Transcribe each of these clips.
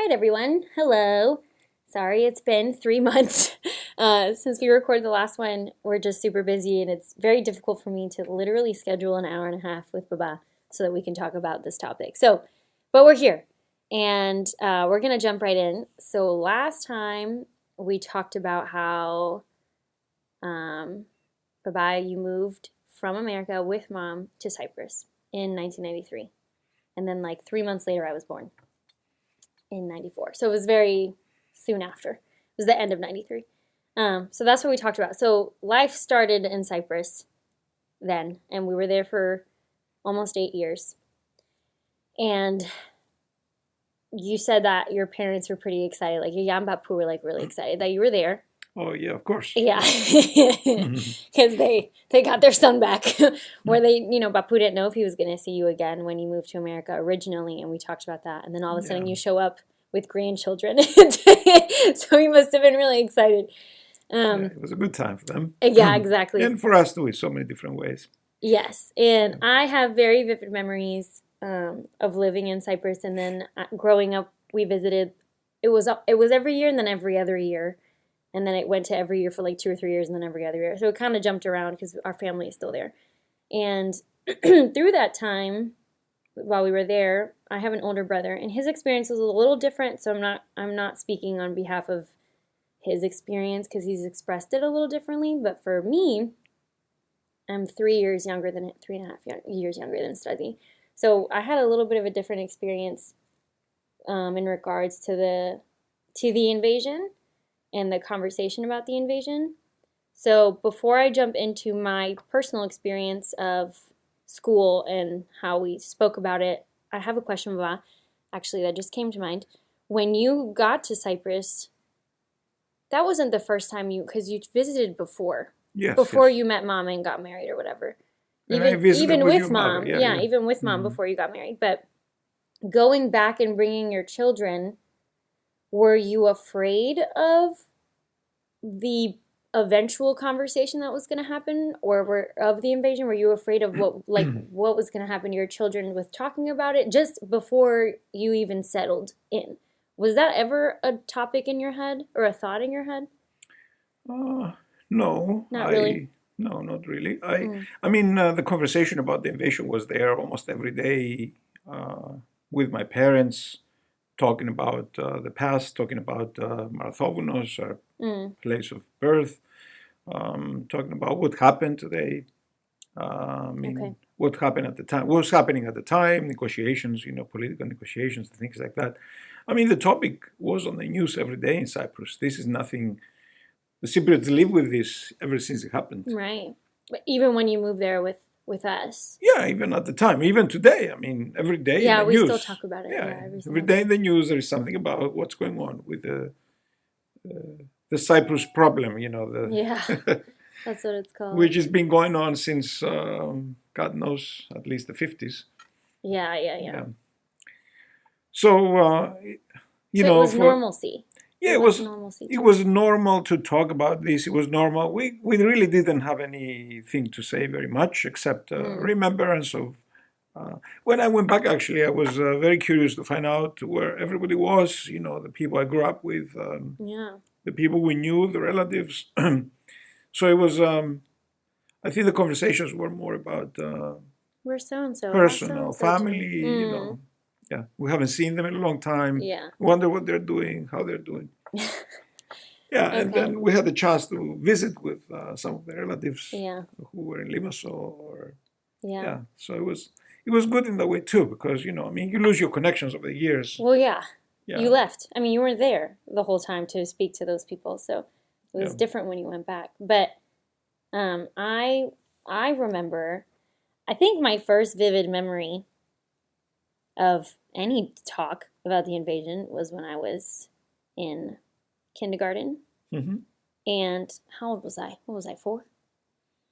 right, everyone. Hello. Sorry, it's been 3 months since we recorded the last one. We're just super busy, and it's very difficult for me to literally schedule an hour and a half with Baba so that we can talk about this topic. But we're here, and we're going to jump right in. So last time we talked about how, Baba, you moved from America with Mom to Cyprus in 1993. And then like 3 months later, I was born in 94. So it was very soon after. It was the end of 93. So that's what we talked about. So life started in Cyprus then, and we were there for almost 8 years. And you said that your parents were pretty excited, like your Yam Bapu were like really excited that you were there. Oh, yeah, of course. Yeah, because they got their son back, where Bapu didn't know if he was going to see you again when you moved to America originally, and we talked about that. And then all of a sudden you show up with grandchildren, so he must have been really excited. It was a good time for them. Yeah, exactly. And for us too, in so many different ways. Yes, and I have very vivid memories of living in Cyprus, and then growing up, we visited. It was every year, and then every other year. And then it went to every year for like 2 or 3 years, and then every other year. So it kind of jumped around because our family is still there. And through that time, while we were there, I have an older brother, and his experience was a little different. So I'm not speaking on behalf of his experience because he's expressed it a little differently. But for me, I'm 3 and a half years younger than Study. So I had a little bit of a different experience in regards to the invasion and the conversation about the invasion. So before I jump into my personal experience of school and how we spoke about it, I have a question, Baba, actually, that just came to mind. When you got to Cyprus, that wasn't the first time because you visited before. Yes. Before you met Mom and got married or whatever. Even with Mom. Mother. Yeah, even with Mom before you got married. But going back and bringing your children, were you afraid of the eventual conversation that was going to happen, or of the invasion? Were you afraid of what was going to happen to your children with talking about it just before you even settled in? Was that ever a topic in your head or a thought in your head? No. Not really? No, not really. I mean, the conversation about the invasion was there almost every day with my parents, talking about the past, talking about Marathounos, our place of birth, talking about what happened today. What happened at the time, what was happening at the time, negotiations, political negotiations, things like that. I mean, the topic was on the news every day in Cyprus. This is nothing. The Cypriots live with this ever since it happened. Right. But even when you moved there with us. Yeah, even at the time. Even today. I mean, every day in the news. Yeah, we still talk about it. Yeah, every day in the news there is something about what's going on with the Cyprus problem, Yeah, that's what it's called. Which has been going on since, God knows, at least the 50s. Yeah. So, it was normalcy. Yeah, it was normal to talk about this. It was normal. We really didn't have anything to say very much except remembrance of. When I went back, actually, I was very curious to find out where everybody was. The people I grew up with, the people we knew, the relatives. So it was. I think the conversations were more about. We're so and so. Personal, family. Yeah, we haven't seen them in a long time. Yeah. Wonder what they're doing, how they're doing. Yeah, and then we had the chance to visit with some of the relatives who were in Limassol. So it was good in that way too, because you lose your connections over the years. Well, yeah. You left. I mean, you weren't there the whole time to speak to those people, so it was different when you went back. But I remember, I think my first vivid memory of any talk about the invasion was when I was in kindergarten. Mm-hmm. And how old was I? What was I, 4?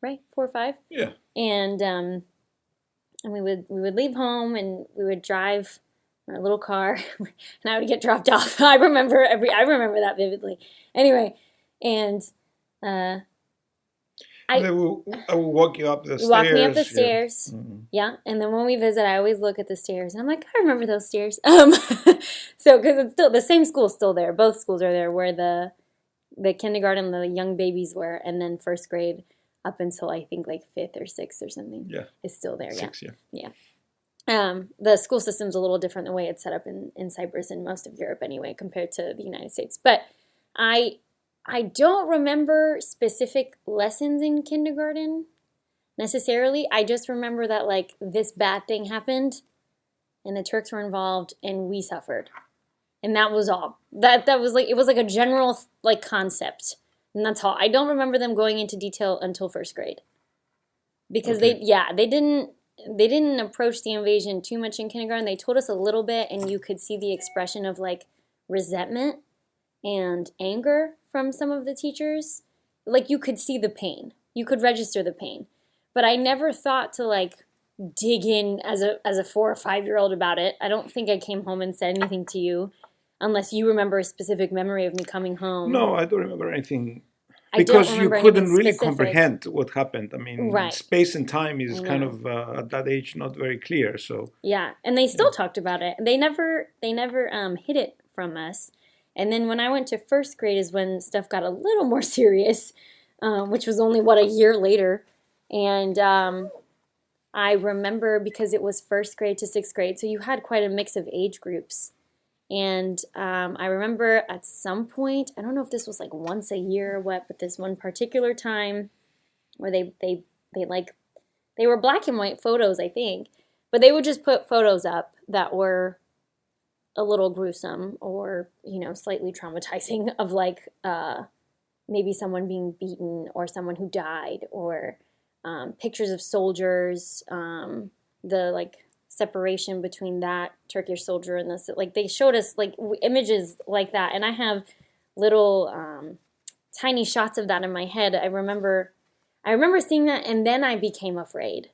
Right? 4 or 5? Yeah. And we would leave home and we would drive in our little car and I would get dropped off. I remember that vividly. Anyway, and I will walk you up the You walk me up the stairs. stairs. Yeah. Mhm. Yeah. And then when we visit, I always look at the stairs. And I'm like, I remember those stairs. So, because it's still, the same school's still there. Both schools are there where the kindergarten, the young babies were, and then first grade up until I think like fifth or sixth or something. Yeah. Is still there. Six, yeah. Yeah. The school system's a little different the way it's set up in Cyprus and most of Europe anyway, compared to the United States. But I don't remember specific lessons in kindergarten necessarily. I just remember that like this bad thing happened and the Turks were involved and we suffered. And that was all. That was like, it was like a general like concept. And that's all. I don't remember them going into detail until first grade. Because Okay. they didn't approach the invasion too much in kindergarten. They told us a little bit, and you could see the expression of like resentment and anger from some of the teachers. Like you could see the pain. You could register the pain. But I never thought to like dig in as a 4 or 5-year-old about it. I don't think I came home and said anything to you, unless you remember a specific memory of me coming home. No, I don't remember anything. I don't Because you remember couldn't anything really specific. comprehend what happened. I mean, Right. space and time is I kind know. of at that age not very clear. So Yeah, and they still talked about it. They never hid it from us. And then when I went to first grade is when stuff got a little more serious, which was only a year later. And I remember because it was first grade to sixth grade, so you had quite a mix of age groups. And I remember at some point, I don't know if this was like once a year or what, but this one particular time where they were black and white photos, I think, but they would just put photos up that were a little gruesome or, slightly traumatizing of like maybe someone being beaten or someone who died or pictures of soldiers, the like separation between that Turkish soldier and this, like they showed us like images like that, and I have little tiny shots of that in my head. I remember seeing that, and then I became afraid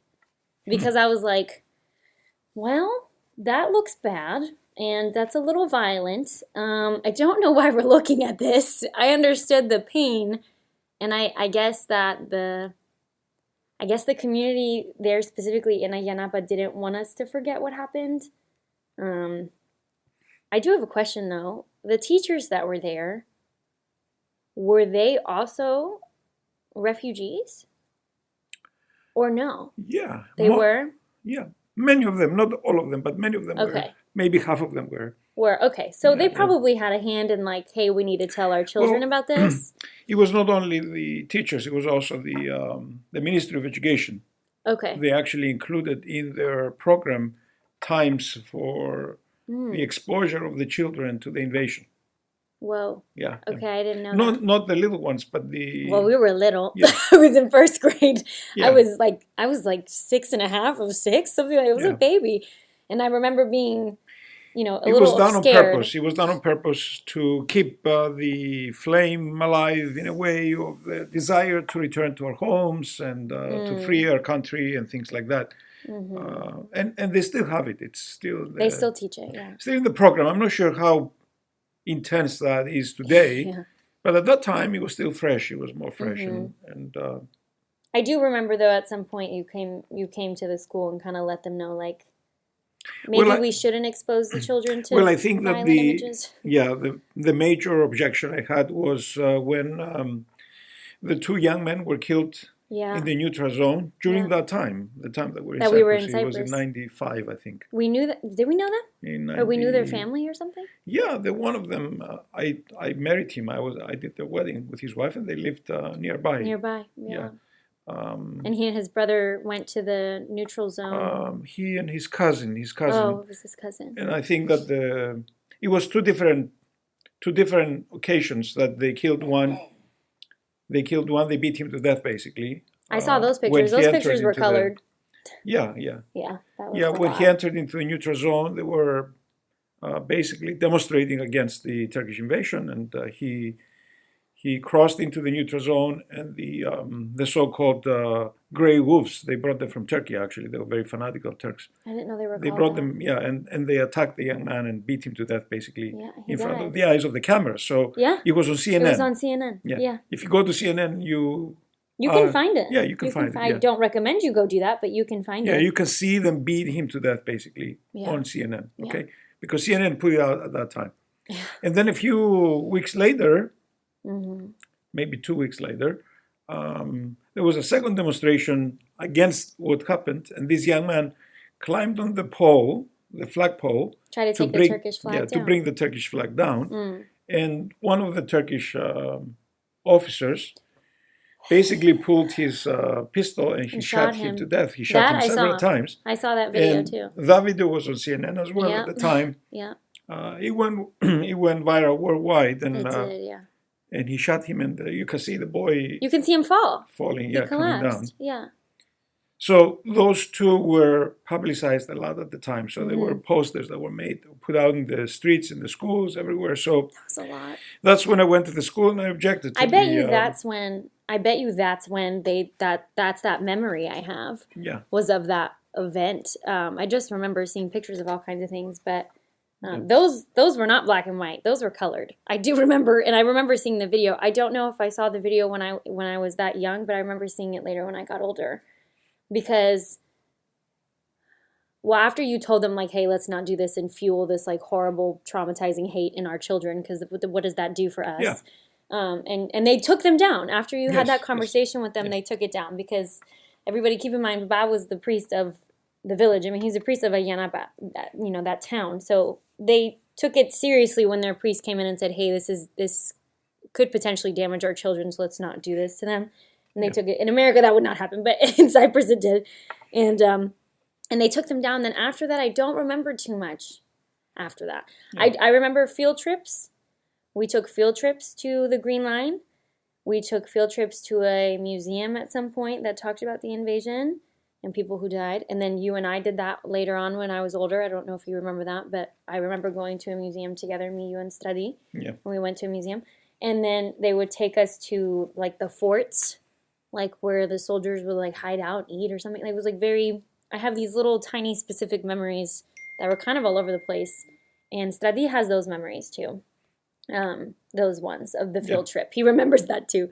because I was like, well, that looks bad and that's a little violent. I don't know why we're looking at this. I understood the pain, and I guess that the community there, specifically in Ayanapa, didn't want us to forget what happened. I do have a question, though. The teachers that were there, were they also refugees? Or no? yeah, They were? Yeah, many of them, not all of them, but many of them were. Okay. Maybe half of them were. Okay. So Yeah, they yeah. probably had a hand in like, hey, we need to tell our children Well, about this. It was not only the teachers; it was also the Ministry of Education. Okay. They actually included in their program times for the exposure of the children to the invasion. Whoa. Yeah. Okay, I didn't know that. Not the little ones, but the. Well, we were little. Yeah. I was in first grade. Yeah. I was like 6.5 or 6, something like that. I was a baby. And I remember being, a It little was done scared. on purpose. It was done on purpose to keep the flame alive in a way of the desire to return to our homes and to free our country and things like that. And they still have it. It's still They still teach it, yeah. still in the program. I'm not sure how intense that is today, Yeah. but at that time it was still fresh. It was more fresh, and I do remember though at some point you came to the school and kind of let them know like maybe we shouldn't expose the children to well, I think that violent images. the major objection I had was when the two young men were killed in the neutral zone during that time, the time that we were in Cyprus. We were in It was Cyprus. in '95, I think. We knew that. Did we know that? Or we knew their family or something? Yeah, one of them. I married him. I did the wedding with his wife, and they lived nearby. Nearby, yeah. Yeah. And he and his brother went to the neutral zone. He and his cousin. Oh, it was his cousin. And I think that it was two different occasions that they killed one. They killed one. They beat him to death, basically. I saw those pictures. Those pictures were colored. Yeah. Yeah, that was Yeah, when he entered into the neutral zone, they were basically demonstrating against the Turkish invasion, and he crossed into the neutral zone, and the so-called gray wolves, they brought them from Turkey, actually. They were very fanatical Turks. I didn't know they were They called brought that. them, and they attacked the young man and beat him to death, basically, he in front died. of the eyes of the camera. So Yeah? it was on CNN. It was on CNN. Yeah. If you go to CNN, You can find it. Yeah, you can find it. I Yeah. don't recommend you go do that, but you can find Yeah, it. you can see them beat him to death basically on CNN. Okay, because CNN put it out at that time. Yeah. And then a few weeks later, Mm-hmm. maybe 2 weeks later, there was a second demonstration against what happened, and this young man climbed on the pole, the flagpole, Try to take the Turkish flag down. to bring the Turkish flag down. Mm. And one of the Turkish officers basically pulled his pistol and he shot him to death. He shot him several times. I saw that video And too. that video was on CNN as well at the time. Yeah. It went viral worldwide, and It did, yeah. and he shot him, and you can see the boy. You can see him falling, coming down. Yeah. So those two were publicized a lot at the time. So there were posters that were made, put out in the streets, in the schools, everywhere. So that was a lot. That's when I went to the school and I objected to I bet you that's when that's that memory I have. Yeah. Was of that event. I just remember seeing pictures of all kinds of things, but those were not black and white. Those were colored. I do remember, and I remember seeing the video. I don't know if I saw the video when I was that young, but I remember seeing it later when I got older. Because, well, after you told them, like, hey, let's not do this and fuel this, like, horrible, traumatizing hate in our children, because what does that do for us? Yeah. And they took them down. After you had that conversation with them, they took it down. Because everybody, keep in mind, Baba was the priest of the village. I mean, he's a priest of Ayanapa, that town. So they took it seriously when their priest came in and said, hey, this could potentially damage our children, so let's not do this to them. And they took it. In America, that would not happen, but in Cyprus it did. And they took them down. Then after that, I don't remember too much after that. Yeah. I remember field trips. We took field trips to the Green Line. We took field trips to a museum at some point that talked about the invasion and people who died. And then you and I did that later on when I was older. I don't know if you remember that, but I remember going to a museum together, me, you, and Study. Yeah. When we went to a museum. And then they would take us to, like, the forts, like where the soldiers would like hide out, eat or something. It was like I have these little tiny specific memories that were kind of all over the place. And Stradi has those memories too. Those ones of the field trip. He remembers that too.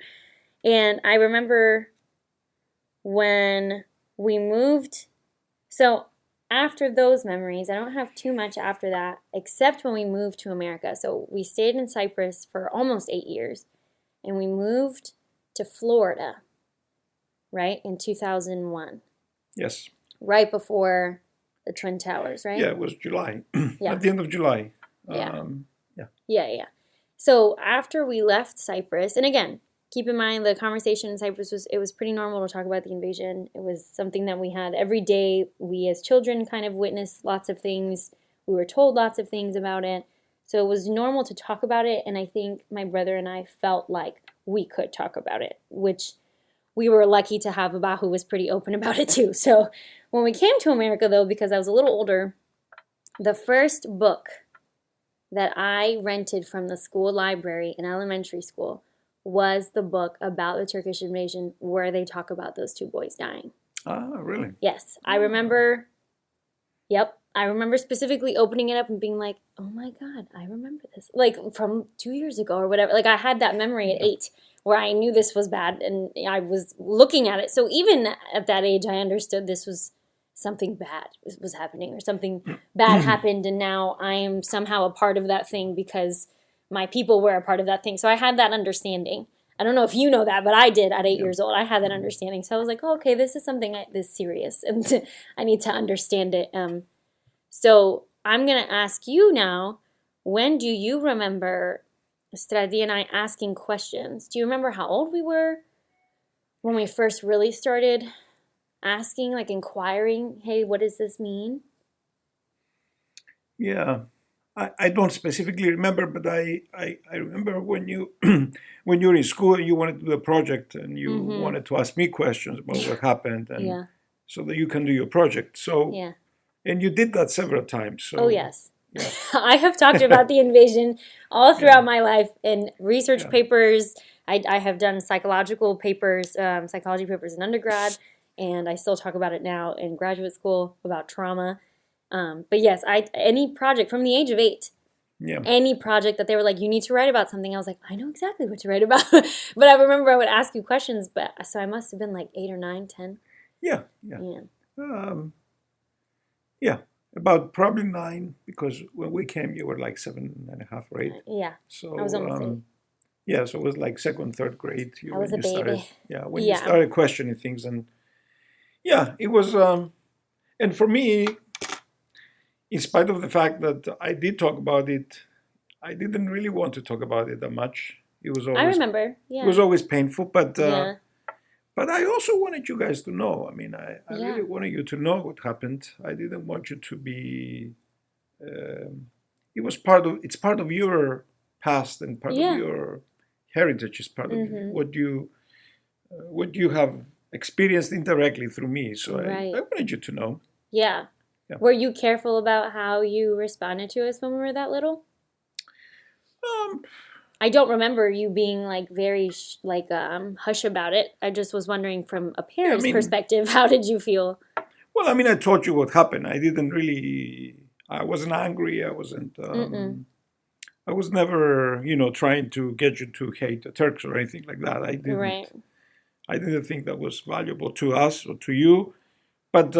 And I remember when we moved. So after those memories, I don't have too much after that, except when we moved to America. So we stayed in Cyprus for almost 8 years. And we moved to Florida. Right? In 2001. Yes. Right before the Twin Towers, right? Yeah, it was July. At the end of July. Yeah. So after we left Cyprus, and again, keep in mind the conversation in Cyprus was pretty normal to talk about the invasion. It was something that we had every day. We as children kind of witnessed lots of things. We were told lots of things about it. So it was normal to talk about it, and I think my brother and I felt like we could talk about it, which we were lucky to have Baba who was pretty open about it too. So when we came to America, though, because I was a little older, the first book that I rented from the school library in elementary school was the book about the Turkish invasion where they talk about those two boys dying. Ah, really? Yes. I remember, I remember specifically opening it up and being like, oh my God, I remember this. Like from 2 years ago or whatever. Like I had that memory at 8. Where I knew this was bad and I was looking at it. So even at that age, I understood this was something bad was happening or something bad happened. And now I am somehow a part of that thing because my people were a part of that thing. So I had that understanding. I don't know if you know that, but I did at 8 years old. I had that understanding. So I was like, oh, okay, this is something this serious and I need to understand it. So I'm going to ask you now, when do you remember Stradi and I asking questions? Do you remember how old we were when we first really started asking, like inquiring, hey, what does this mean? Yeah, I don't specifically remember, but I remember when you when you were in school and you wanted to do a project and you wanted to ask me questions about what happened and so that you can do your project. So and you did that several times. So, oh, yes. Yeah. I have talked about the invasion all throughout my life in research papers. I have done psychology papers in undergrad, and I still talk about it now in graduate school about trauma. But yes, any project from the age of 8, Yeah. any project that they were like, you need to write about something, I was like, I know exactly what to write about. But I remember I would ask you questions, but so I must have been like 8 or 9, 10. Yeah. Um, yeah. About probably 9, because when we came, you were like 7.5 or 8. Yeah, So I was almost 8. yeah, so it was like second, third grade. I was a baby. When you started questioning things, and yeah, it was. And for me, in spite of the fact that I did talk about it, I didn't really want to talk about it that much. It was always. I remember. Yeah. It was always painful, but. Yeah. But I also wanted you guys to know. I mean, I Yeah. really wanted you to know what happened. I didn't want you to be. It's part of your past and part Yeah. of your heritage. Is part of what you have experienced indirectly through me. So Right. I wanted you to know. Yeah. Yeah. Were you careful about how you responded to us when we were that little? I don't remember you being like very hush about it. I just was wondering from a parent's perspective, how did you feel? Well, I mean, I told you what happened. I didn't really. I wasn't angry. I wasn't. I was never, trying to get you to hate the Turks or anything like that. I didn't. Right. I didn't think that was valuable to us or to you. But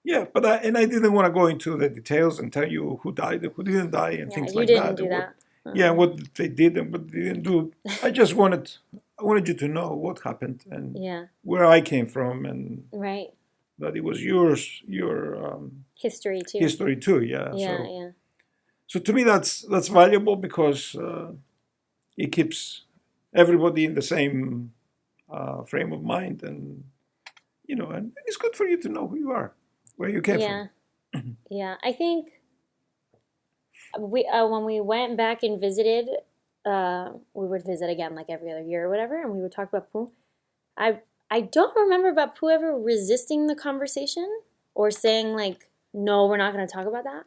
yeah, I didn't want to go into the details and tell you who died and who didn't die and things like that. You didn't do that. Yeah, what they did and what they didn't do. I wanted you to know what happened and where I came from, and right, that it was your history too. History too, yeah. Yeah. So to me, that's valuable because it keeps everybody in the same frame of mind, and and it's good for you to know who you are, where you came from. Yeah, I think we when we went back and visited, we would visit again like every other year or whatever, and we would talk about Pooh. I don't remember about Pooh ever resisting the conversation or saying like, no, we're not going to talk about that.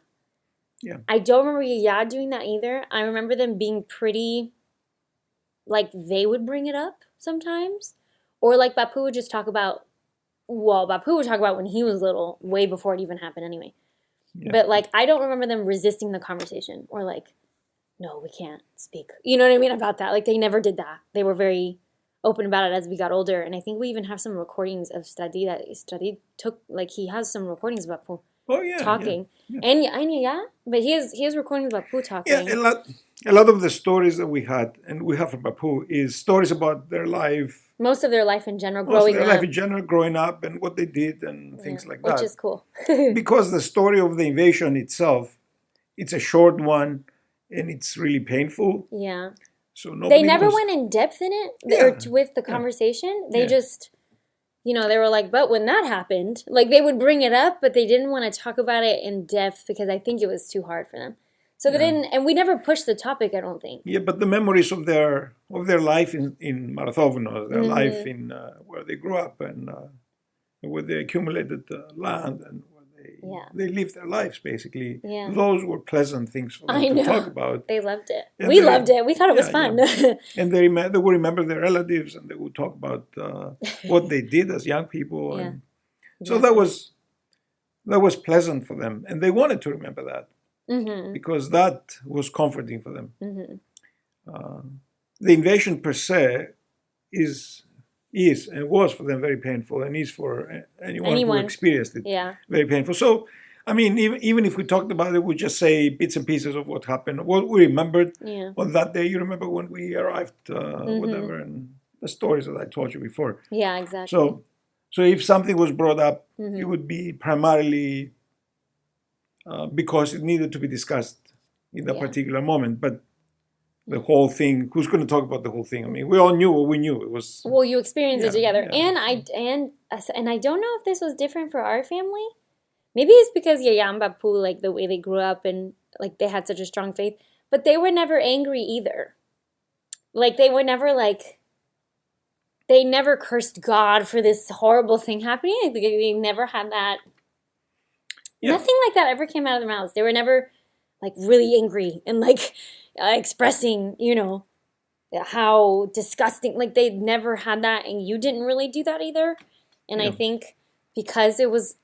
Yeah. I don't remember Yaya doing that either. I remember them being pretty, like they would bring it up sometimes, or like Bapu would just talk about. Well, Bapu would talk about when he was little, way before it even happened anyway. Yeah. But like, I don't remember them resisting the conversation or like, no, we can't speak. You know what I mean about that? Like, they never did that. They were very open about it as we got older. And I think we even have some recordings of Study that Study took. Like, he has some recordings about Pooh talking. Yeah. And but he has recordings about Pooh talking. Yeah, a lot of the stories that we had and we have from Bapu is stories about their life. Most of their life in general, growing up and what they did and things like that. Which is cool. Because the story of the invasion itself, it's a short one and it's really painful. Yeah. So they never went in depth in it or with the conversation. They just, they were like, but when that happened, like they would bring it up, but they didn't want to talk about it in depth because I think it was too hard for them. So they didn't, and we never pushed the topic, I don't think. Yeah, but the memories of their life in Marathovno, their life in where they grew up and where they accumulated land and where they lived their lives, basically. Yeah. Those were pleasant things for them to talk about. They loved it. And we loved it. We thought it was fun. Yeah. And they would remember their relatives and they would talk about what they did as young people. And so that was pleasant for them. And they wanted to remember that. Mm-hmm. Because that was comforting for them. Mm-hmm. The invasion per se is and was for them very painful, and is for anyone who experienced it very painful. So, I mean, even if we talked about it, we just say bits and pieces of what happened, what we remembered on that day. You remember when we arrived, whatever, and the stories that I told you before. Yeah, exactly. So if something was brought up, it would be primarily because it needed to be discussed in that particular moment. But the whole thing, who's going to talk about the whole thing? I mean, we all knew what we knew. It was... Well, you experienced it together. Yeah. And I don't know if this was different for our family. Maybe it's because Yaya and Bapu, like the way they grew up and like they had such a strong faith. But they were never angry either. Like they were never like... They never cursed God for this horrible thing happening. They never had that... Yeah. Nothing like that ever came out of their mouths. They were never like really angry and like expressing, how disgusting. Like they never had that, and you didn't really do that either. And I think because it was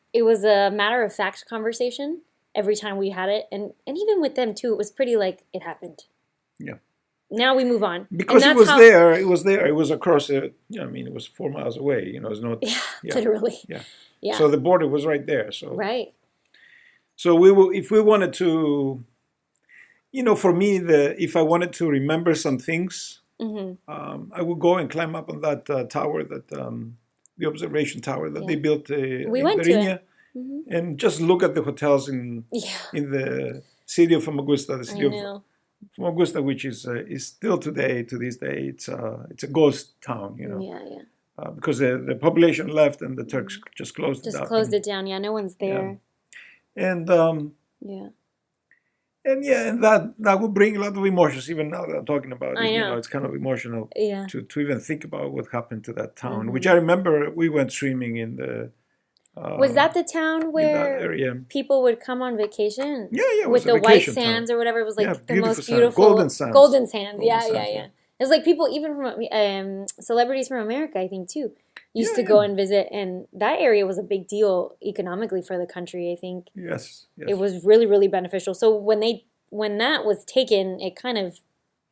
a matter of fact conversation, every time we had it. And even with them, too, it was pretty like, it happened. Yeah. Now we move on. Because it was there. It was there. It was across it. I mean, it was 4 miles away. It's not. Yeah, literally. Yeah. Yeah. So the border was right there. So right. So if we wanted to, for me, if I wanted to remember some things, I would go and climb up on that tower, the observation tower that they built in Verinia, and just look at the hotels in the city of Famagusta, the city of Famagusta, which is still to this day, it's a ghost town, because the population left and the Turks just closed it down. Yeah, no one's there. Yeah. And and that would bring a lot of emotions. Even now that I'm talking about it, it's kind of emotional to even think about what happened to that town. Which I remember we went swimming in the. Was that the town where people would come on vacation? Yeah, with the white sands or whatever. It was like the most beautiful golden sands. Golden sands. Yeah. It was like people even from celebrities from America, I think too, used to go and visit, and that area was a big deal economically for the country. I think. Yes. It was really, really beneficial. So when that was taken, it kind of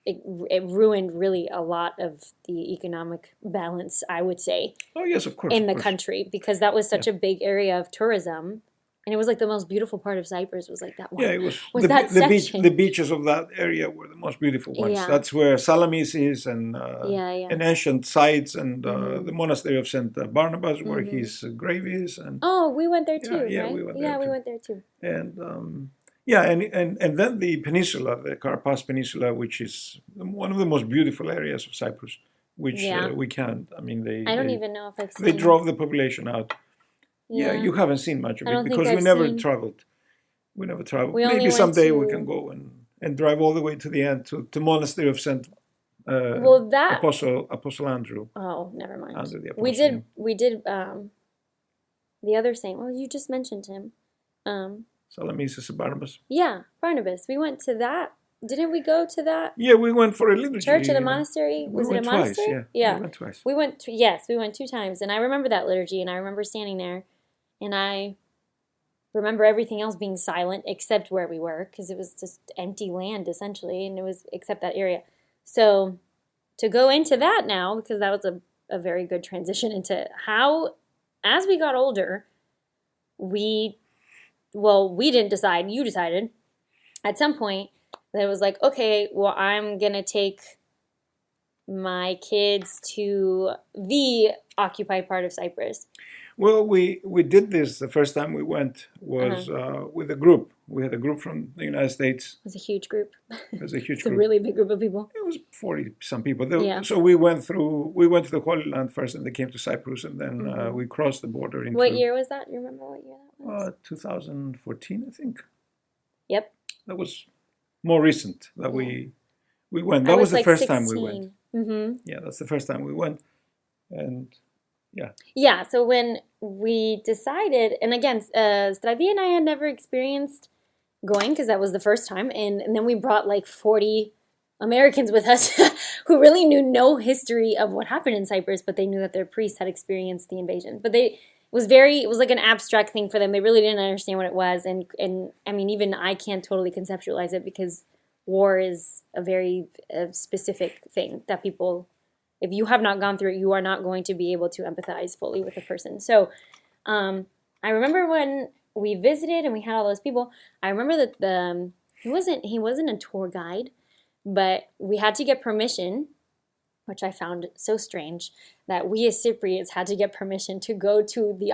it ruined really a lot of the economic balance, I would say. Oh yes, of course. In the country, because that was such a big area of tourism, and it was like the most beautiful part of Cyprus was like that one. Yeah, it was the beaches of that area were the most beautiful ones. Yeah. That's where Salamis is, and an ancient sites, and the monastery of Saint Barnabas, where his grave is. And we went there too. Yeah, right? we went there. We went there too. And and then the peninsula, the Karpas Peninsula, which is one of the most beautiful areas of Cyprus, which we can't. I mean, I don't even know if I've seen. They drove the population out. Yeah, you haven't seen much of it because we never traveled. We never traveled. Maybe someday we can go and drive all the way to the end to the monastery of Saint Apostle Andrew. Oh, never mind. Andrew the Apostle. We did the other saint. Well, you just mentioned him. Salamis Barnabas. Yeah, Barnabas. We went to that. Didn't we go to that? Yeah, we went for a liturgy. Church or the monastery? Was it a monastery? Twice, yeah. We went twice. We went 2 times, and I remember that liturgy, and I remember standing there, and I remember everything else being silent except where we were, because it was just empty land essentially, and it was except that area. So to go into that now, because that was a very good transition into how, as we got older, we didn't decide, you decided at some point that it was like, okay, well, I'm going to take my kids to the occupied part of Cyprus. Well, we did this the first time we went was with a group. We had a group from the United States. It was a huge group. It's a really big group of people. It was 40-some people. So we went to the Holy Land first, and they came to Cyprus, and then we crossed the border into... What year was that? You remember what year that was? 2014, I think. Yep. That was more recent that we went. That was the first time we went. Mm-hmm. Yeah, that's the first time we went. And... Yeah, so when we decided, and again, Stradi and I had never experienced going because that was the first time, and then we brought like 40 Americans with us who really knew no history of what happened in Cyprus, but they knew that their priests had experienced the invasion. But it was like an abstract thing for them. They really didn't understand what it was, and I mean, even I can't totally conceptualize it because war is a very specific thing that people... If you have not gone through it, you are not going to be able to empathize fully with a person. So I remember when we visited and we had all those people, I remember that he wasn't a tour guide, but we had to get permission, which I found so strange, that we as Cypriots had to get permission to go to the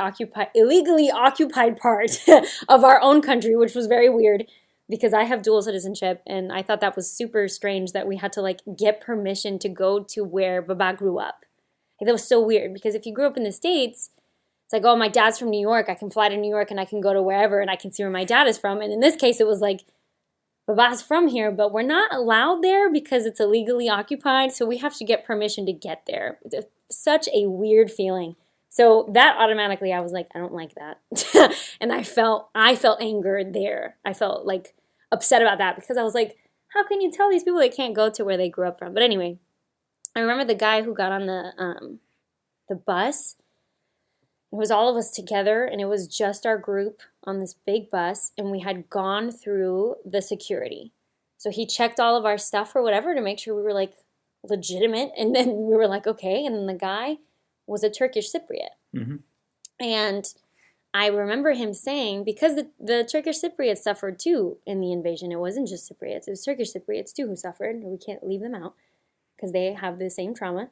illegally occupied part of our own country, which was very weird. Because I have dual citizenship, and I thought that was super strange that we had to like get permission to go to where Baba grew up. Like, that was so weird, because if you grew up in the States, it's like, oh, my dad's from New York, I can fly to New York and I can go to wherever and I can see where my dad is from. And in this case, it was like, Baba's from here, but we're not allowed there because it's illegally occupied, so we have to get permission to get there. It's such a weird feeling. So that automatically, I was like, I don't like that. And I felt anger there. I felt like upset about that because I was like, how can you tell these people they can't go to where they grew up from? But anyway, I remember the guy who got on the bus. It was all of us together, and it was just our group. on this big bus, and we had gone through the security. So he checked all of our stuff or whatever to make sure we were like legitimate. And then we were like, okay. And then the guy was a Turkish Cypriot. Mm-hmm. And I remember him saying, because the Turkish Cypriots suffered too in the invasion. It wasn't just Cypriots. It was Turkish Cypriots too who suffered. We can't leave them out because they have the same trauma.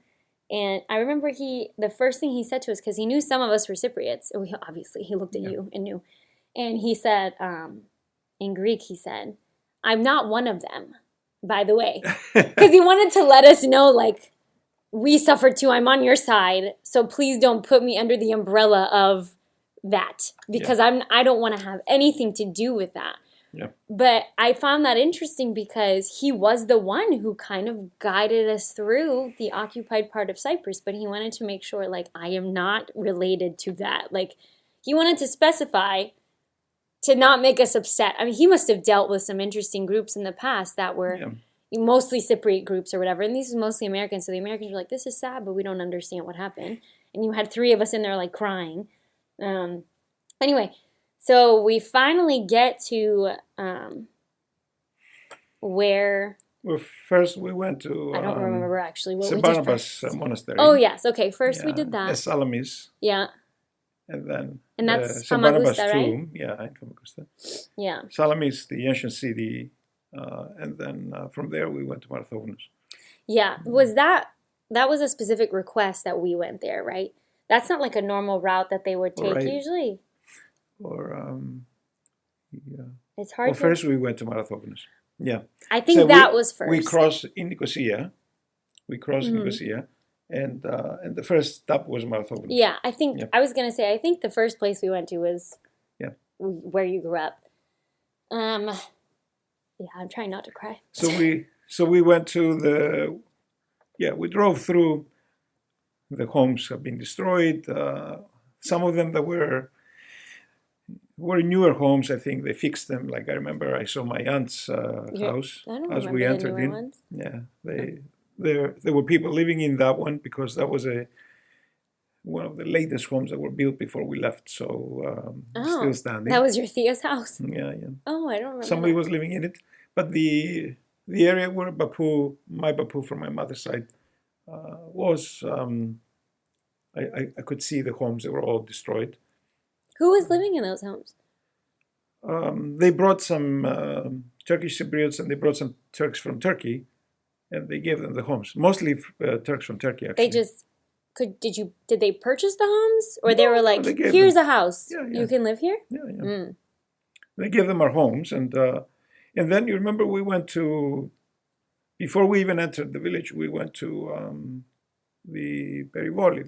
And I remember the first thing he said to us, because he knew some of us were Cypriots. Obviously, he looked at you and knew. And he said, in Greek, he said, I'm not one of them, by the way. Because he wanted to let us know, like, we suffered too. I'm on your side. So please don't put me under the umbrella of that. Because I don't want to have anything to do with that. Yeah. But I found that interesting because he was the one who kind of guided us through the occupied part of Cyprus. But he wanted to make sure, like, I am not related to that. Like, he wanted to specify to not make us upset. I mean, he must have dealt with some interesting groups in the past that were mostly Cypriot groups or whatever. And these were mostly Americans. So the Americans were like, this is sad, but we don't understand what happened. And you had 3 of us in there, like, crying. Anyway, so we finally get to where... Well, first we went to... I don't remember actually what we did Barnabas first. Monastery. Oh, yes. Okay, first we did that. Salamis. Yeah. And then... And that's Barnabas Famagusta, right? tomb. Yeah, in Famagusta. Yeah. Salamis, the ancient city. And then from there we went to Marthounos. Yeah. Was that was a specific request that we went there, right? That's not like a normal route that they would take usually. Or, It's hard. Well, first we went to Marthounos. Yeah. I think that was first. We crossed in Nicosia. Nicosia. And the first stop was Marthounos. Yeah, I think, I was going to say, I think the first place we went to was where you grew up. Yeah, I'm trying not to cry. So we went to we drove through. The homes have been destroyed. Some of them that were newer homes. I think they fixed them. Like I remember, I saw my aunt's house as we entered in. Ones. Yeah, there were people living in that one because that was one of the latest homes that were built before we left. So still standing. That was your Thea's house. Yeah. Oh, I don't remember. Somebody was living in it, but the area where my Bapu from my mother's side was. I could see the homes that were all destroyed. Who was living in those homes? They brought some Turkish Cypriots and they brought some Turks from Turkey, and they gave them the homes. Mostly Turks from Turkey, actually. They just did they purchase the homes, or they were like, here's a house, you can live here? Yeah. They gave them our homes, and then you remember we went to, before we even entered the village, we went to the Perivoli,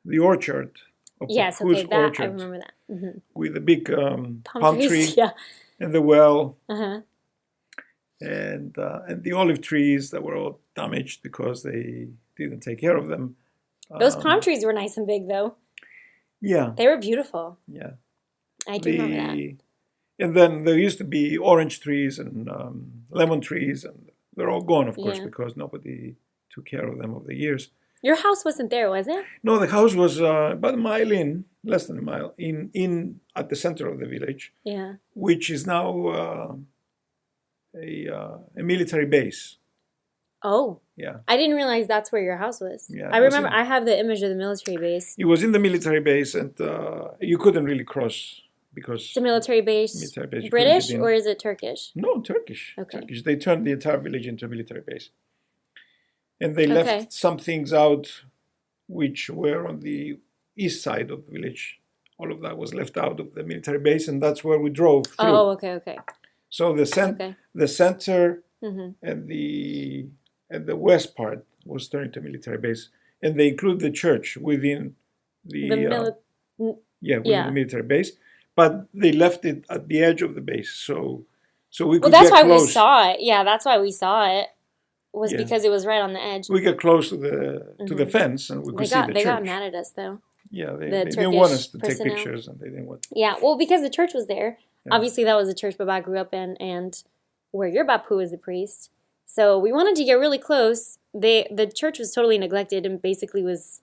the orchard. Yes, okay, that orchard, I remember that. Mm-hmm. With the big palm tree yeah. and the well, uh-huh. and the olive trees that were all damaged because they didn't take care of them. Those palm trees were nice and big, though. Yeah. They were beautiful. Yeah. I do remember that. And then there used to be orange trees and lemon trees, and they're all gone, of course, because nobody took care of them over the years. Your house wasn't there, was it? No, the house was about a mile in, less than a mile, in at the center of the village. Yeah. Which is now a military base. Oh. Yeah. I didn't realize that's where your house was. Yeah. I remember I have the image of the military base. It was in the military base, and you couldn't really cross because... It's a military base. British or is it Turkish? No, Turkish. Okay. Turkish. They turned the entire village into a military base. And they left some things out which were on the east side of the village. All of that was left out of the military base, and that's where we drove through. Oh, okay. So the center and the west part was turned into a military base, and they include the church within the military base, but they left it at the edge of the base, so we could. Well, that's get why close. we saw it. Yeah, that's why we saw it. Was because it was right on the edge. We got close to the fence, and we could see the church. They got mad at us, though. Yeah, they didn't want us to take pictures, and they didn't want. Yeah, well, because the church was there. Yeah. Obviously, that was the church Baba grew up in, and where your Bapu is the priest. So we wanted to get really close. The church was totally neglected and basically was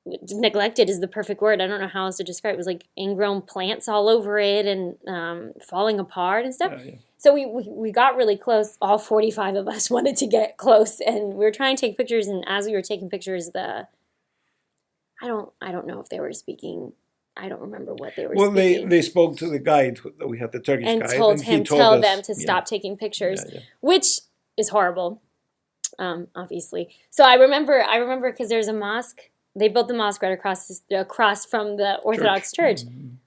neglected is the perfect word. I don't know how else to describe it. It was like ingrown plants all over it and falling apart and stuff. Yeah. So we got really close. All 45 of us wanted to get close, and we were trying to take pictures. And as we were taking pictures, I don't know if they were speaking. I don't remember what they were Well, speaking. they spoke to the guide. We had the Turkish and guide, told and him he told tell us, them to stop taking pictures, Yeah. which is horrible, obviously. So I remember because there's a mosque. They built the mosque right across from the Orthodox Church,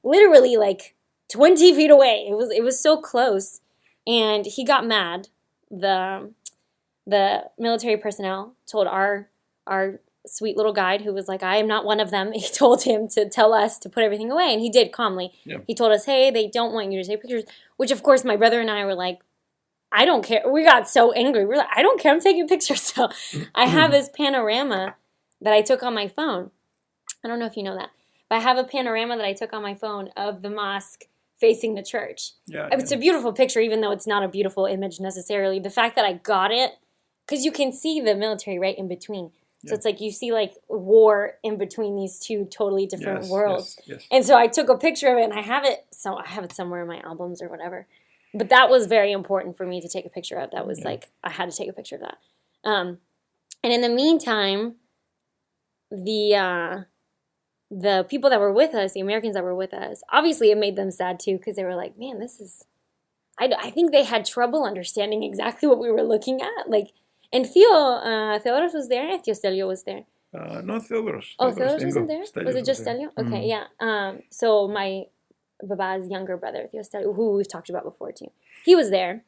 literally like 20 feet away. It was so close, and he got mad. The military personnel told our sweet little guide, who was like, I am not one of them. He told him to tell us to put everything away, and he did calmly. Yeah. He told us, hey, they don't want you to take pictures, which of course my brother and I were like, I don't care. We got so angry. We were like, I don't care. I'm taking pictures. So I have this panorama that I took on my phone. I don't know if you know that, but I have a panorama that I took on my phone of the mosque facing the church. Yeah, It's a beautiful picture, even though it's not a beautiful image necessarily. The fact that I got it, because you can see the military right in between. So it's like you see like war in between these two totally different worlds. Yes. And so I took a picture of it, and I have it somewhere in my albums or whatever. But that was very important for me to take a picture of. That was like, I had to take a picture of that. And in the meantime, the people that were with us, the Americans that were with us, obviously it made them sad too, because they were like, man, this is, I think they had trouble understanding exactly what we were looking at. Like, and Theodoros was there, and Theostelio was there. No, Theodoros. Oh, Theodoros wasn't there? Stelios Was it just Stelio? Okay, yeah. So my Baba's younger brother, Theostelio, who we've talked about before too, he was there.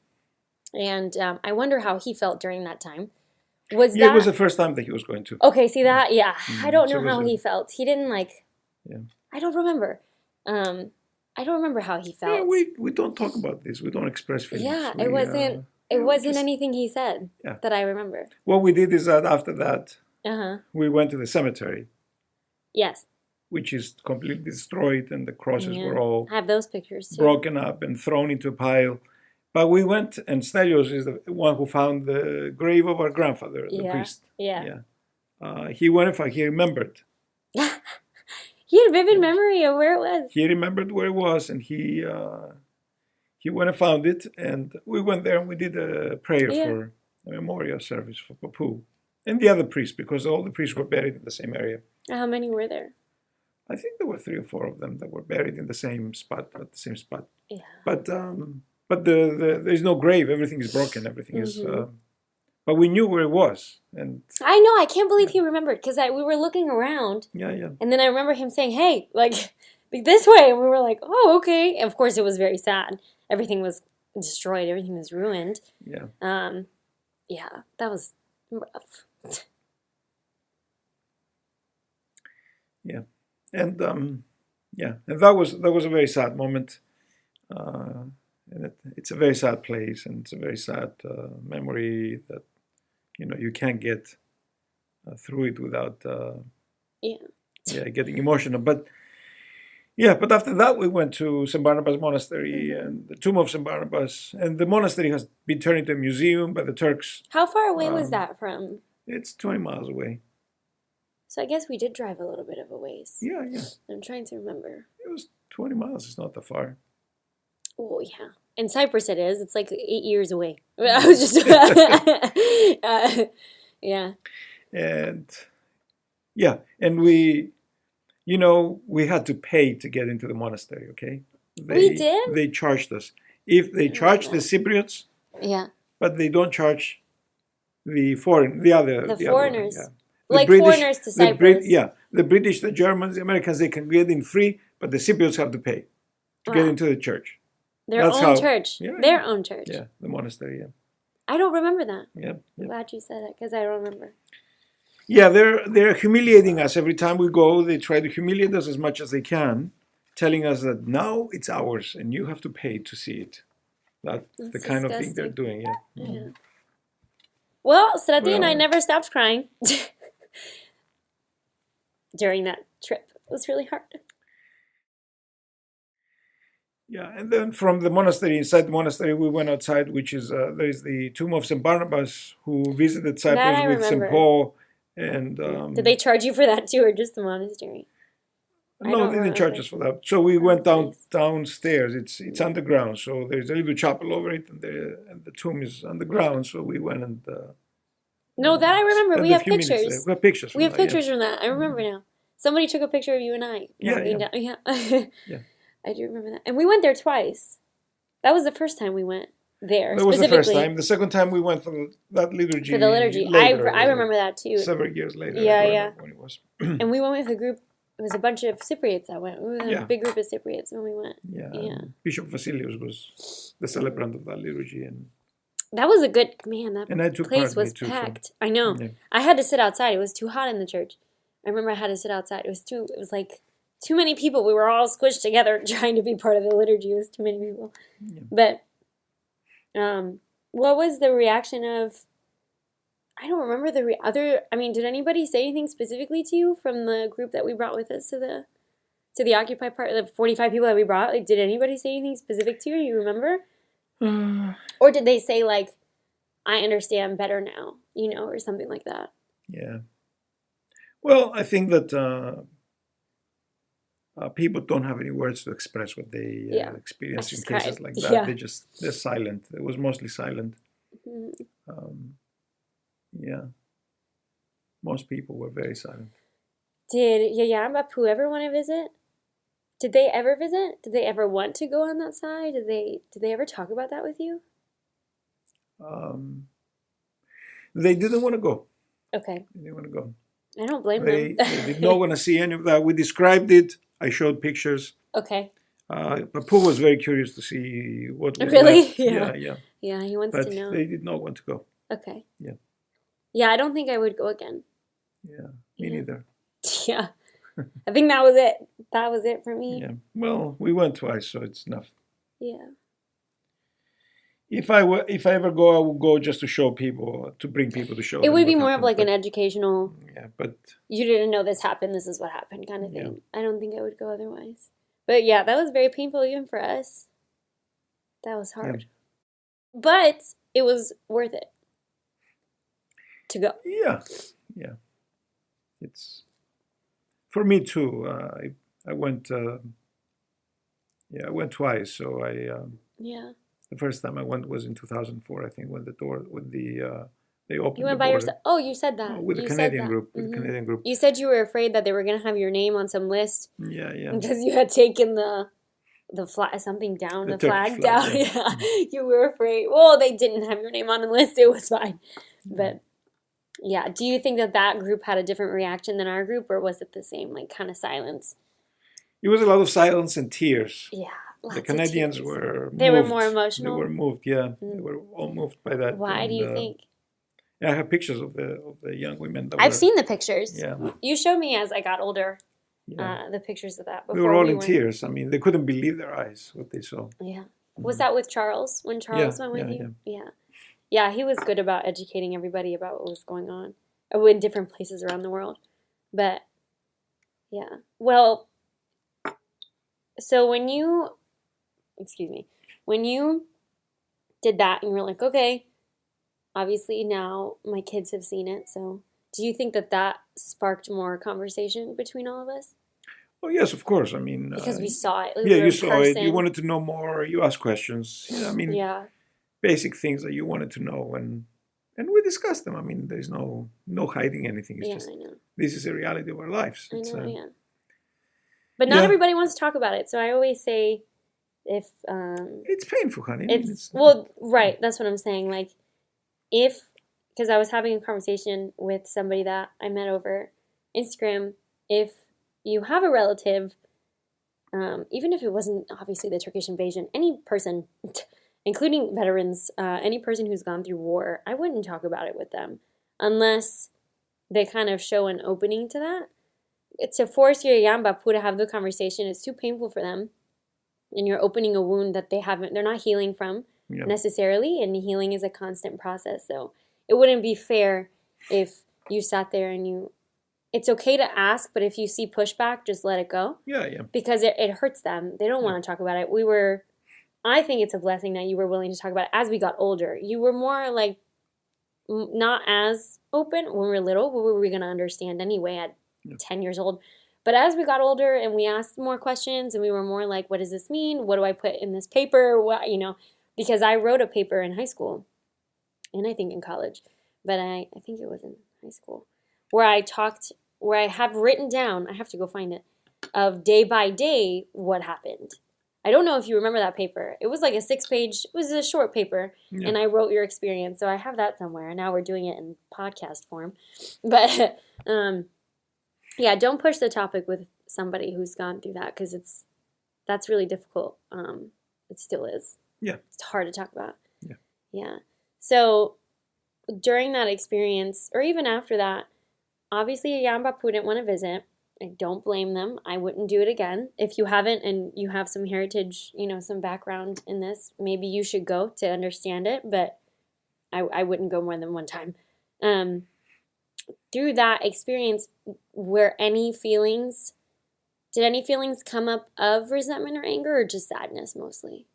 And I wonder how he felt during that time. It was the first time that he was going to. Okay, see that? Yeah. I don't know how he felt. He didn't like... Yeah. I don't remember. I don't remember how he felt. Yeah, we don't talk about this. We don't express feelings. Yeah, it wasn't anything he said that I remember. What we did is that after that, Uh-huh. we went to the cemetery. Yes. Which is completely destroyed, and the crosses were all I have those pictures too. broken up and thrown into a pile. But we went, and Stelios is the one who found the grave of our grandfather, the priest. Yeah. He went, in fact, he remembered. He had vivid memory of where it was. He remembered where it was, and he went and found it, and we went there and we did a prayer for a memorial service for Papu and the other priests, because all the priests were buried in the same area. How many were there? I think there were 3 or 4 of them that were buried in the same spot, at the same spot. Yeah. But there's no grave. Everything is broken. Everything is. But we knew where it was, and I know. I can't believe he remembered, because we were looking around. Yeah. And then I remember him saying, "Hey, like this way," and we were like, "Oh, okay." And of course, it was very sad. Everything was destroyed. Everything was ruined. Yeah. Yeah, that was rough. Yeah, and and that was a very sad moment. And it's a very sad place, and it's a very sad memory that you can't get through it without getting emotional. But after that we went to St. Barnabas Monastery and the tomb of St. Barnabas, and the monastery has been turned into a museum by the Turks. How far away was that from? It's 20 miles away. So I guess we did drive a little bit of a ways. Yeah. I'm trying to remember. It was 20 miles. It's not that far. Oh, yeah. In Cyprus it is. It's like 8 years away. I was just... yeah. And we, we had to pay to get into the monastery, okay? We did? They charged us. If they charge the Cypriots, but they don't charge the foreigners. Other, like British, foreigners to Cyprus. The British, the Germans, the Americans, they can get in free, but the Cypriots have to pay to get into the church. Their own church. Their own church. Yeah, the monastery, I don't remember that. Yeah. I'm glad you said that, because I don't remember. Yeah, they're humiliating us. Every time we go, they try to humiliate us as much as they can, telling us that now it's ours and you have to pay to see it. That's the kind of thing they're doing, Yeah. Well, Srati and I never stopped crying during that trip. It was really hard. Yeah, and then from the monastery, inside the monastery, we went outside, which is there is the tomb of St. Barnabas, who visited Cyprus with St. Paul, And did they charge you for that too, or just the monastery? no, they didn't charge us for that. So we went Nice. downstairs. It's underground. So there's a little chapel over it, and the tomb is underground. So we went and No, that I remember. spent We a have few minutes there. pictures. We have pictures We from have that. pictures from that. I remember now. Somebody took a picture of you and I walking down. Yeah. Yeah. I do remember that. And we went there twice. That was the first time we went there. That was the first specifically time. The second time we went for that liturgy. for the liturgy. Later, I remember that too. Several years later. Yeah, I don't yeah. remember when it was. And we went with a group. It was a bunch of Cypriots that went. We were a big group of Cypriots when we went. Yeah. Yeah. Bishop Vasilios was the celebrant of that liturgy, and that was a good man. That I took place part was too, packed. So. I know. Yeah. I had to sit outside. It was too hot in the church. I remember I had to sit outside. It was like too many people. We were all squished together trying to be part of the liturgy. It was too many people. Yeah. But what was the reaction of? I don't remember the other. I mean, did anybody say anything specifically to you from the group that we brought with us to the Occupy part? The 45 people that we brought. Like, did anybody say anything specific to you? You remember? Or did they say like, "I understand better now," or something like that? Yeah. Well, I think that people don't have any words to express what they experience in cases like that. Yeah. They're silent. It was mostly silent. Mm-hmm. Yeah. Most people were very silent. Did Yaya and Bapu ever want to visit? Did they ever visit? Did they ever want to go on that side? Did they ever talk about that with you? They didn't want to go. Okay. They didn't want to go. I don't blame They them. did not want to see any of that. We described it. I showed pictures. Okay. Bapu was very curious to see what was Really? left. Yeah. Yeah. Yeah, he wants But to know. they did not want to go. Okay. Yeah. Yeah, I don't think I would go again. Yeah, me neither. Yeah. I think that was it. That was it for me. Yeah. Well, we went twice, so it's enough. Yeah. If I ever go, I would go just to show people, to bring people to show. It would be what more of happened, like an but- educational. Yeah, but You didn't know this happened. This is what happened, kind of Yeah. thing. I don't think I would go otherwise. But yeah, that was very painful even for us. That was hard. But it was worth it to go. yeah. It's for me too. I went. I went twice. So Yeah. the first time I went was in 2004. I think when they opened. You went the by border. yourself. Oh, you said that. With the You said Canadian that. group. With Mhm. the Canadian group. You said you were afraid that they were going to have your name on some list Yeah. because you had taken the flag, something down, The the Turkish flag flag, down. yeah. Yeah, you were afraid. Well, they didn't have your name on the list. It was fine. But yeah, do you think that group had a different reaction than our group, or was it the same, like kind of silence? It was a lot of silence and tears. Yeah, lots The of Canadians tears. were. They were moved. more emotional? They were moved. Yeah, Mm. they were all moved by that. Why do you think? Yeah, I have pictures of the young women. That I've were, seen the pictures. Yeah. You showed me as I got older Yeah. the pictures of that. We Before were all we in went. tears. I mean, they couldn't believe their eyes what they saw. Yeah. Was that with Charles? When Charles went with you? Yeah. Yeah, he was good about educating everybody about what was going on in different places around the world. But, yeah. Well, so when you did that and you were like, okay, obviously now my kids have seen it, so do you think that sparked more conversation between all of us? Oh yes, of course. I mean, Because we saw it. yeah, you saw it. You wanted to know more. You asked questions. Yeah, I mean, Yeah. basic things that you wanted to know, and we discussed them. I mean, there's no hiding anything. It's just I know. this is a reality of our lives. I It's, know, yeah. But not yeah. everybody wants to talk about it. So I always say if It's painful, honey. it's well, right, that's what I'm saying. Like because I was having a conversation with somebody that I met over Instagram, if you have a relative, even if it wasn't obviously the Turkish invasion, any person, including veterans, any person who's gone through war, I wouldn't talk about it with them unless they kind of show an opening to that. To force your Yambapu to have the conversation is too painful for them. And you're opening a wound that they're not healing from necessarily. And healing is a constant process. So it wouldn't be fair if you sat there and it's okay to ask, but if you see pushback, just let it go. Yeah. Because it hurts them. They don't want to talk about it. I think it's a blessing that you were willing to talk about it as we got older. You were more like not as open when we were little. What were we going to understand anyway at Yeah. 10 years old? But as we got older and we asked more questions and we were more like, what does this mean? What do I put in this paper? What, because I wrote a paper in high school and I think in college, but I think it was in high school where I have written down, I have to go find it, of day by day what happened. I don't know if you remember that paper. It was like a 6-page, it was a short paper, Yeah. and I wrote your experience. So I have that somewhere. And now we're doing it in podcast form. But yeah, don't push the topic with somebody who's gone through that because that's really difficult. It still is. Yeah. It's hard to talk about. Yeah. Yeah. So during that experience, or even after that, obviously Yamba didn't want to visit. I don't blame them. I wouldn't do it again. If you haven't and you have some heritage, some background in this, maybe you should go to understand it, but I wouldn't go more than one time. Through that experience, did any feelings come up of resentment or anger or just sadness mostly?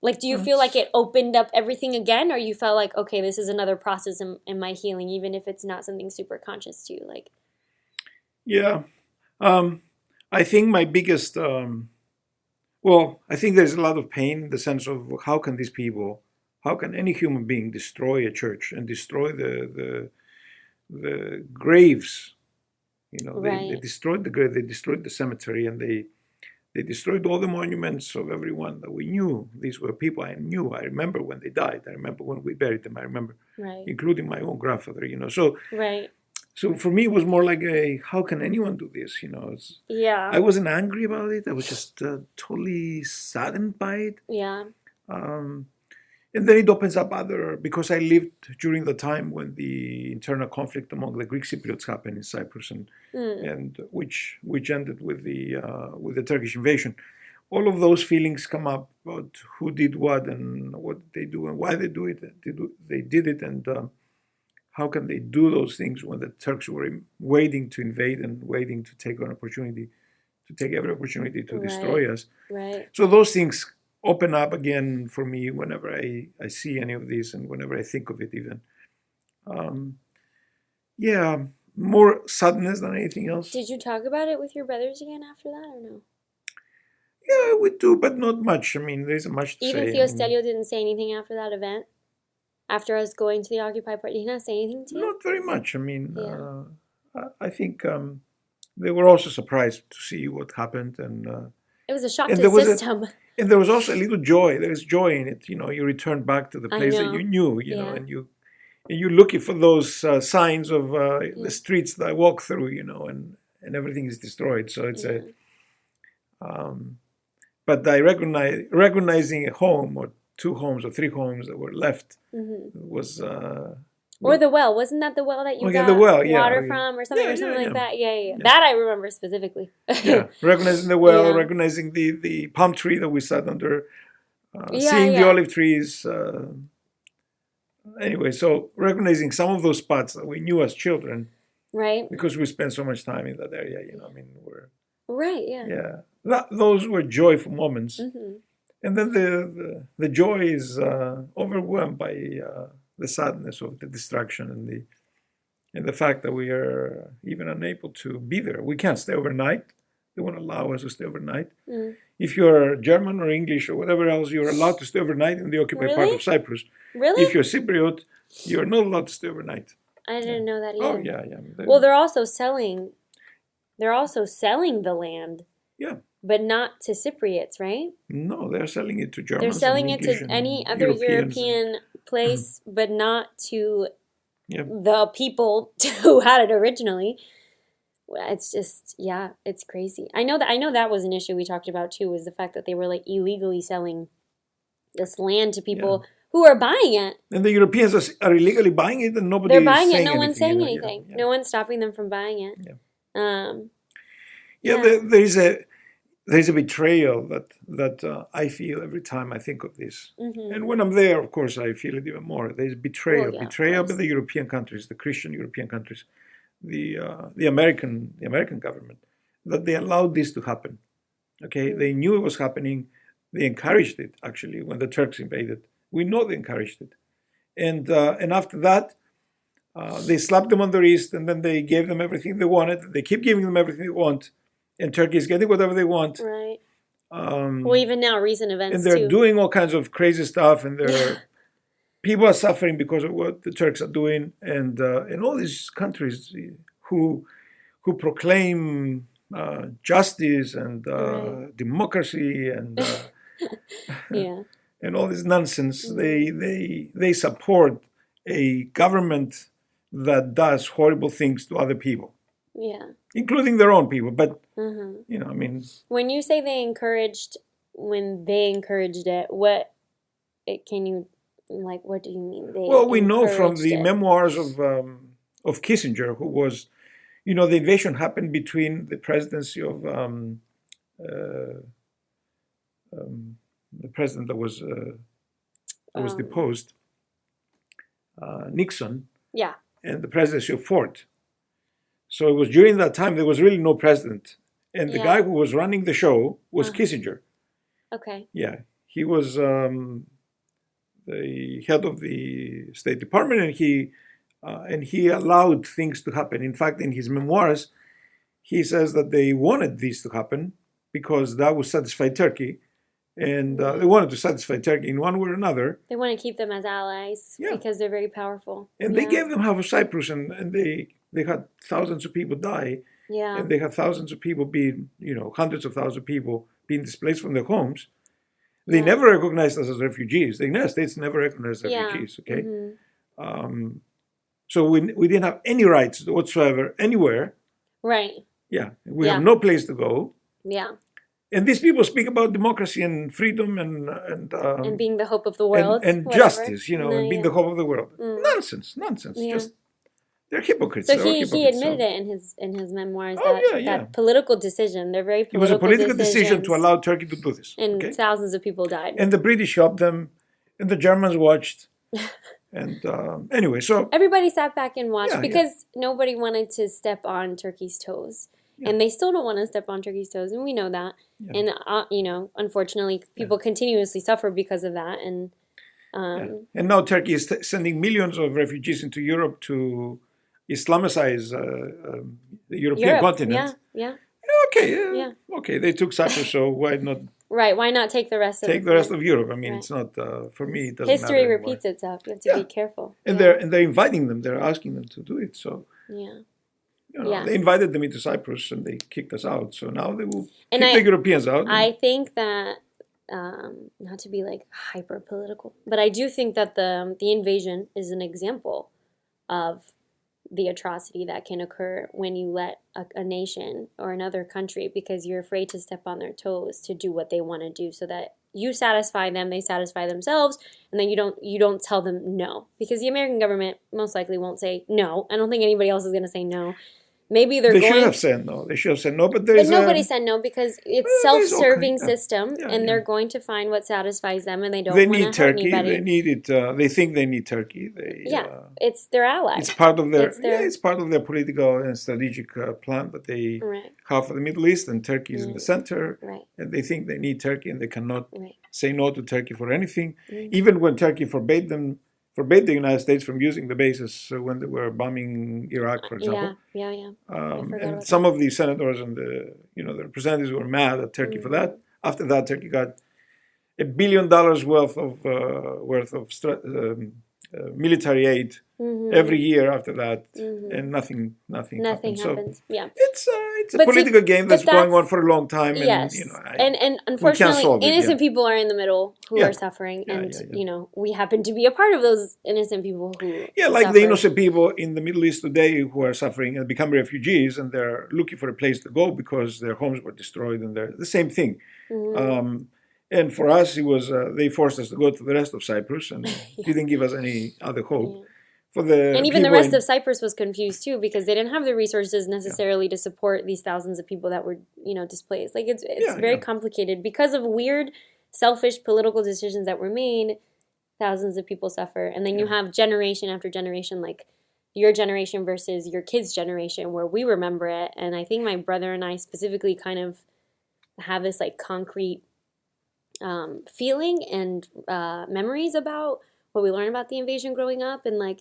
Like, do you feel like it opened up everything again, or you felt like, okay, this is another process in my healing, even if it's not something super conscious to you? Like, yeah. I think my biggest, I think there's a lot of pain in the sense of how can any human being destroy a church and destroy the graves? They destroyed the grave, they destroyed the cemetery, and they destroyed all the monuments of everyone that we knew. These were people I knew. I remember when they died. I remember when we buried them. I remember, including my own grandfather. So. Right. So for me, it was more like how can anyone do this? Yeah. I wasn't angry about it. I was just totally saddened by it. Yeah. And then it opens up because I lived during the time when the internal conflict among the Greek Cypriots happened in Cyprus, and which ended with the Turkish invasion. All of those feelings come up about who did what and what they do and why they do it. They did it, and how can they do those things when the Turks were waiting to invade and waiting to take every opportunity to destroy us? Right. So those things open up again for me whenever I see any of this and whenever I think of it even. More sadness than anything else. Did you talk about it with your brothers again after that or no? Yeah, we do, but not much. I mean, there isn't much to even say. Even Theostelio didn't say anything after that event? After us going to the Occupy Party, did he not say anything to you? Not very much. I mean, I think they were also surprised to see what happened, and it was a shock to the system. And there was also a little joy. There is joy in it. You return back to the place that you knew. And you're looking for those signs of the streets that I walk through. And everything is destroyed. So it's but I recognizing a home or 2 homes or 3 homes that were left was. Or the well. Wasn't that the well that you got water from or something like that? Yeah. That I remember specifically. Recognizing the well, recognizing the palm tree that we sat under, seeing the olive trees. Anyway, so recognizing some of those spots that we knew as children. Right. Because we spent so much time in that area, we're... Right, yeah. Yeah. Those were joyful moments. Mm-hmm. And then the joy is overwhelmed by the sadness of the destruction and the fact that we are even unable to be there. We can't stay overnight. They won't allow us to stay overnight. Mm. If you're German or English or whatever else, you're allowed to stay overnight in the occupied part of Cyprus. Really? If you're Cypriot, you're not allowed to stay overnight. I didn't know that either. Oh, yeah. Well, they're also selling the land. Yeah. But not to Cypriots, right? No, they're selling it to Germans. They're selling it to any other European place, but not to the people who had it originally. It's just, it's crazy. I know that was an issue we talked about too, was the fact that they were like illegally selling this land to people who are buying it. And the Europeans are illegally buying it, and nobody is saying anything. They're buying it. No one's saying anything. No one's stopping them from buying it. Yeah. There's a betrayal that I feel every time I think of this. Mm-hmm. And when I'm there, of course, I feel it even more. There's betrayal by the European countries, the Christian European countries, the American government, that they allowed this to happen. Okay, mm-hmm. They knew it was happening. They encouraged it, actually, when the Turks invaded. We know they encouraged it. and after that, they slapped them on the wrist, and then they gave them everything they wanted. They keep giving them everything they want, and Turkey is getting whatever they want. Right. Um, Well, even now, recent events and they're too. doing all kinds of crazy stuff, and people are suffering because of what the Turks are doing, and in all these countries who proclaim justice and Right. democracy and Yeah. and all this nonsense. Mhm. They support a government that does horrible things to other people, Yeah. including their own people. But Mhm. I mean, When you say when they encouraged it, can you, like, what do you mean they well, we know from encouraged the it? memoirs of Kissinger, who was, the invasion happened between the presidency of uh, um, the president that was Um, deposed, Nixon, yeah. and the presidency of Ford. So it was during that time there was really no president, and the guy Yeah. who was running the show was Uh-huh. Kissinger. Okay. Yeah, he was the head of the State Department, and he allowed things to happen. In fact, in his memoirs, he says that they wanted this to happen because that would satisfy Turkey, and they wanted to satisfy Turkey in one way or another. They want to keep them as allies Yeah, because they're very powerful. and they Yeah. gave them half of Cyprus, and they had thousands of people die, Yeah. and they had thousands of people being, hundreds of thousands of people being displaced from their homes. They Yeah. never recognized us as refugees. The United States never recognized Yeah. refugees. Okay, Mhm. so we didn't have any rights whatsoever anywhere. Right. Yeah, we have Yeah. no place to go. Yeah. And these people speak about democracy and freedom and And being the hope of the world, and whatever. justice, No, and being yeah. the hope of the world. Mm. Nonsense. Yeah. Just they're hypocrites. So They're all he hypocrites. admitted So, it in his memoirs oh that yeah, yeah. that political decision. They're very It was a political political decision to decisions, allow Turkey to do this. and Okay, thousands of people died. and the British helped them, and the Germans watched. And anyway, so Everybody sat back and watched yeah, because nobody wanted to step on Turkey's toes. Yeah. And they still don't want to step on Turkey's toes, and we know that. Yeah. And unfortunately, people continuously suffer because of that. And And now Turkey is sending millions of refugees into Europe to Islamicize the European Europe, continent. yeah, Okay, yeah. Okay, they took Cyprus, so why not Right. Why not take the rest take of the rest of Europe? I mean, Right. it's not for me. It doesn't history matter anymore. repeats itself. You have to be careful. And Yeah. they're inviting them. They're asking them to do it. So Yeah. you they invited them into Cyprus and they kicked us out. So now they will And kick the Europeans out. I think that not to be like hyper political, but I do think that the invasion is an example of the atrocity that can occur when you let a nation or another country, because you're afraid to step on their toes, to do what they want to do, so that you satisfy them, they satisfy themselves, and then you don't tell them no, because the American government most likely won't say no. I don't think anybody else is going to say no. Maybe they should have said no. They should have said no, but nobody said no, because it's self-serving system, Yeah, and yeah. they're going to find what satisfies them, and they don't They want need to hurt Turkey. anybody. They need it. They think they need Turkey. It's their ally. It's part of their It's their- it's part of their political and strategic plan that they Right, have for the Middle East, and Turkey is in the center, right, and they think they need Turkey, and they cannot right. say no to Turkey for anything, Mhm. even when Turkey forbade the United States from using the bases when they were bombing Iraq, for example. Yeah. I forgot And about some that. of the senators and the representatives were mad at Turkey for that. Mm-hmm. After that, Turkey got $1 billion worth of military aid Mhm. every year after that, Mhm. and nothing Nothing happened. So happens. Yeah. it's a But see, political game that's but going on that's- for a long time, and Yes. And we can't unfortunately, solve it. innocent people are in the middle who Yeah. are suffering, Yeah, and yeah. we happen to be a part of those innocent people who like suffer. the innocent people in the Middle East today who are suffering and become refugees, and they're looking for a place to go because their homes were destroyed, and they're the same thing. Mhm. And for us, it was they forced us to go to the rest of Cyprus and didn't give us any other hope. Yeah. For the And even the people rest of Cyprus was confused too, because they didn't have the resources necessarily to support these thousands of people that were, displaced. Like it's very complicated because of weird, selfish political decisions that were made. Thousands of people suffer, and then you have generation after generation, like your generation versus your kids' generation, where we remember it. And I think my brother and I specifically kind of have this like concrete feeling and memories about what we learned about the invasion growing up, and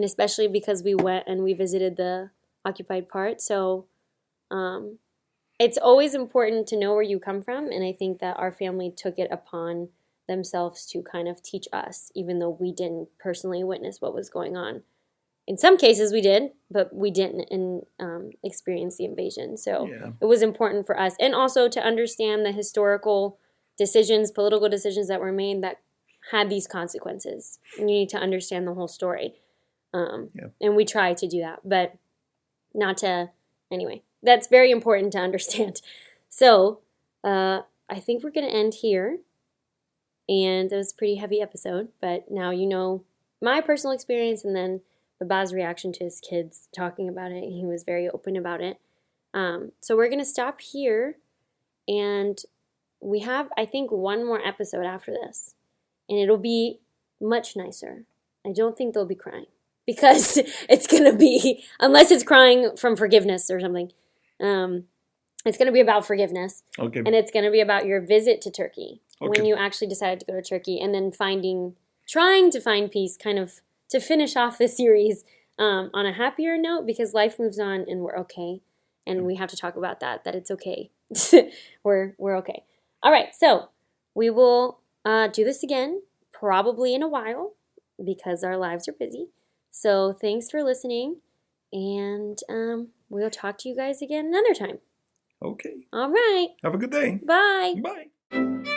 especially because we went and we visited the occupied part. So it's always important to know where you come from, and I think that our family took it upon themselves to kind of teach us, even though we didn't personally witness what was going on. In some cases we did, but we didn't experience the invasion. So it was important for us, and also to understand the historical decisions, political decisions that were made that had these consequences. And you need to understand the whole story. And we try to do that, but not to, anyway, that's very important to understand. So I think we're going to end here. And it was a pretty heavy episode, but now you know my personal experience and then Baba's reaction to his kids talking about it. He was very open about it. So we're going to stop here, and we have, I think, one more episode after this, and it'll be much nicer. I don't think they'll be crying, because it's going to be, unless it's crying from forgiveness or something, it's going to be about forgiveness. Okay. And it's going to be about your visit to Turkey. Okay. When you actually decided to go to Turkey, and then trying to find peace, kind of to finish off this series on a happier note, because life moves on and we're okay. And we have to talk about that it's okay. we're okay. All right, so we will do this again, probably in a while, because our lives are busy. So thanks for listening, and we'll talk to you guys again another time. Okay. All right. Have a good day. Bye. Bye.